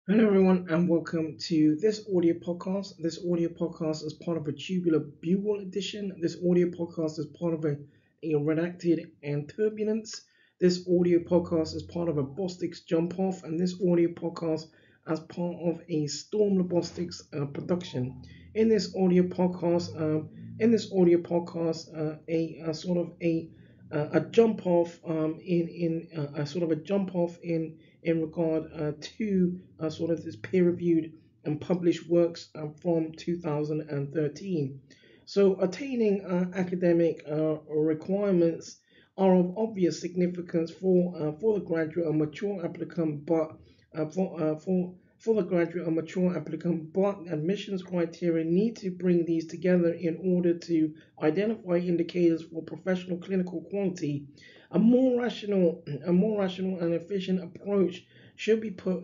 Hello, everyone, and welcome to this audio podcast. This audio podcast is part of a Tubular Bugle edition. This audio podcast is part of a Redacted and Turbulance. This audio podcast is part of a Bostics Jump Off, and this audio podcast as part of a Storm Robotics production. In this audio podcast, a sort of a jump off in a sort of a jump off in regard to sort of this peer reviewed and published works from 2013. So, attaining academic requirements are of obvious significance for the graduate and mature applicant, but for the graduate and mature applicant, but admissions criteria need to bring these together in order to identify indicators for professional clinical quality. A more rational and efficient approach should be put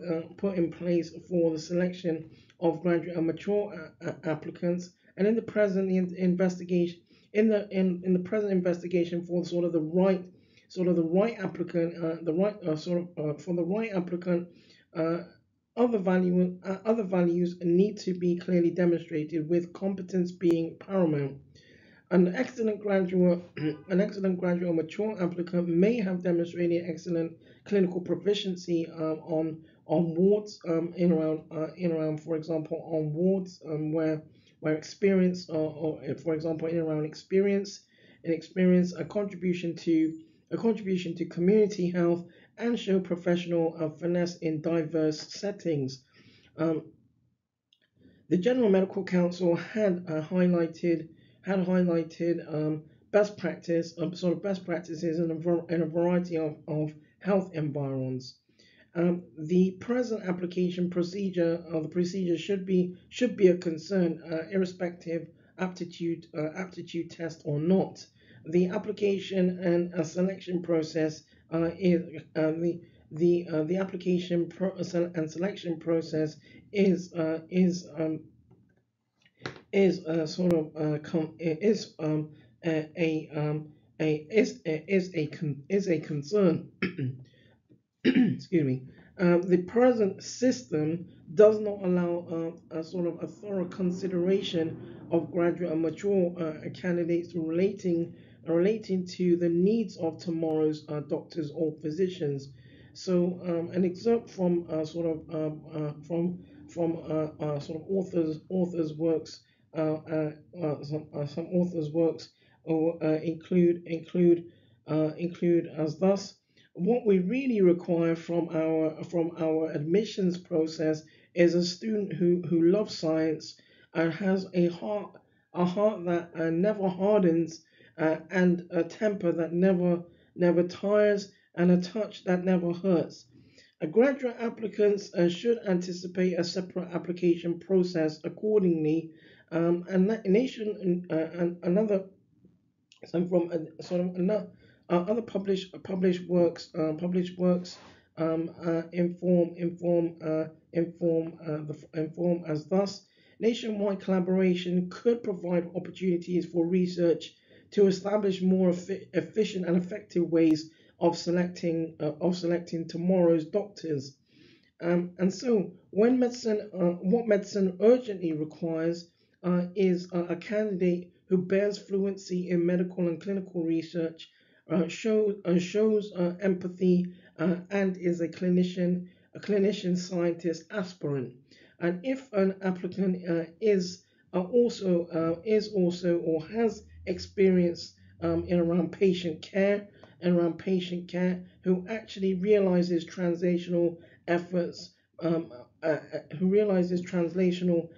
in place for the selection of graduate and mature applicants. And in the present investigation, in the present investigation for the right applicant, the right for the right applicant. Uh, other values need to be clearly demonstrated, with competence being paramount. An excellent graduate, an excellent graduate or mature applicant may have demonstrated excellent clinical proficiency on wards in around, for example, on wards where experience or for example in around experience a contribution to community health and show professional finesse in diverse settings. Um, the General Medical Council had highlighted best practice sort of best practices in a variety of health environs. The present application procedure should be a concern, irrespective aptitude test or not. The application and selection process is the application and selection process is sort of is a concern. Excuse me. The present system does not allow a sort of a thorough consideration of graduate and mature candidates relating to the needs of tomorrow's doctors or physicians. So, an excerpt from sort of authors works some authors works or include as thus: what we really require from our admissions process is a student who loves science and has a heart that never hardens, and a temper that never tires, and a touch that never hurts. Graduate applicants should anticipate a separate application process accordingly. And that nation and another some from sort of another other published works inform as thus: nationwide collaboration could provide opportunities for research to establish more efficient and effective ways of selecting tomorrow's doctors. And so, what medicine urgently requires is a candidate who bears fluency in medical and clinical research, shows empathy, and is a clinician scientist aspirant. And if an applicant is also or has experience in around patient care, who actually realizes efforts, um, who realizes translational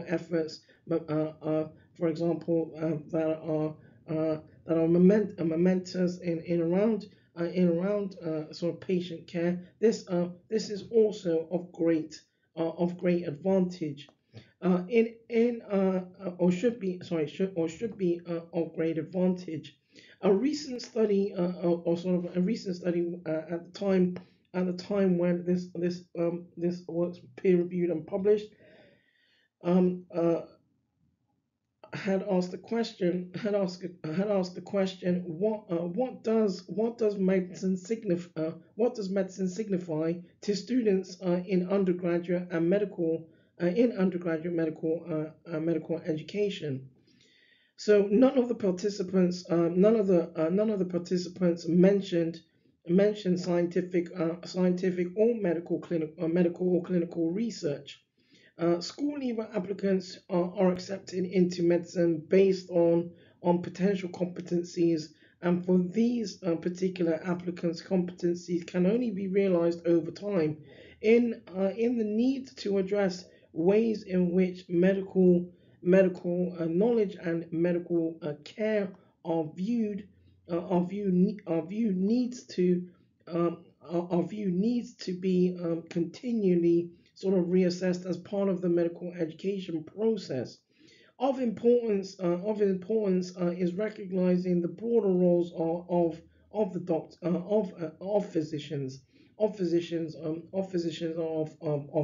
efforts, for example, that are momentous in around sort of patient care. This is also of great advantage. In or should be sorry should be of great advantage. A recent study, or sort of a recent study at the time when this works peer reviewed and published, um, uh, had asked the question had asked the question, what does medicine signify, to students in undergraduate and medical education. So none of the participants mentioned scientific or medical or clinical research. School leaver applicants are accepted into medicine based on potential competencies, and for these particular applicants, competencies can only be realized over time. In the need to address ways in which medical knowledge and medical care are viewed, our view needs to our view needs to be continually sort of reassessed as part of the medical education process. Of importance is recognizing the broader roles of the doctor of physicians of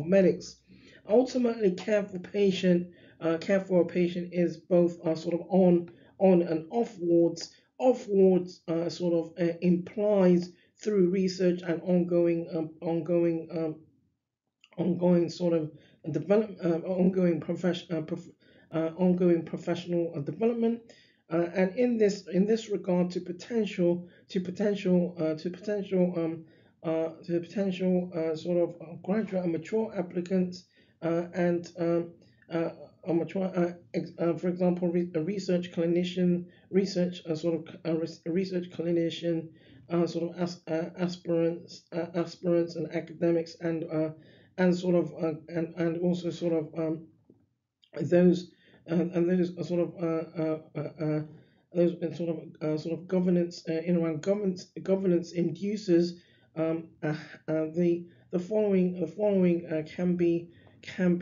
medics. Ultimately, care for a patient is both sort of on and off wards. Off wards sort of implies through research and ongoing sort of develop ongoing professional development, and in this regard to potential sort of graduate and mature applicants, and a mature for example, a research clinician research sort of a research clinician, sort of aspirants and academics, and sort of and also sort of those those sort of those sort of governance in around governance induces the following the following can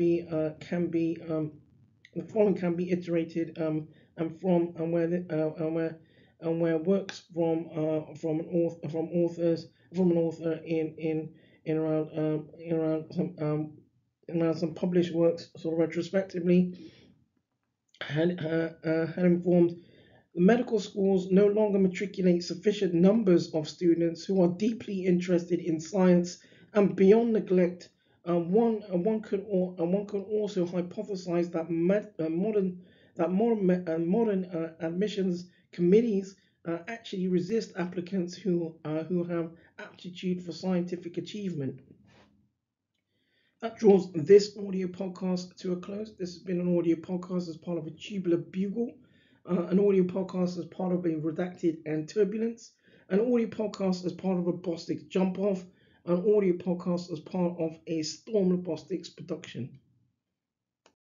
be iterated, and from and where works from an author in around some published works sort of retrospectively had informed the medical schools no longer matriculate sufficient numbers of students who are deeply interested in science, and beyond neglect. One could also hypothesize that modern admissions committees actually resist applicants who have aptitude for scientific achievement. That draws this audio podcast to a close. This has been an audio podcast as part of a Tubular Bugle, an audio podcast as part of a Redacted and Turbulance, an audio podcast as part of a Bostics Jump Off, an audio podcast as part of a Storm Robotics production.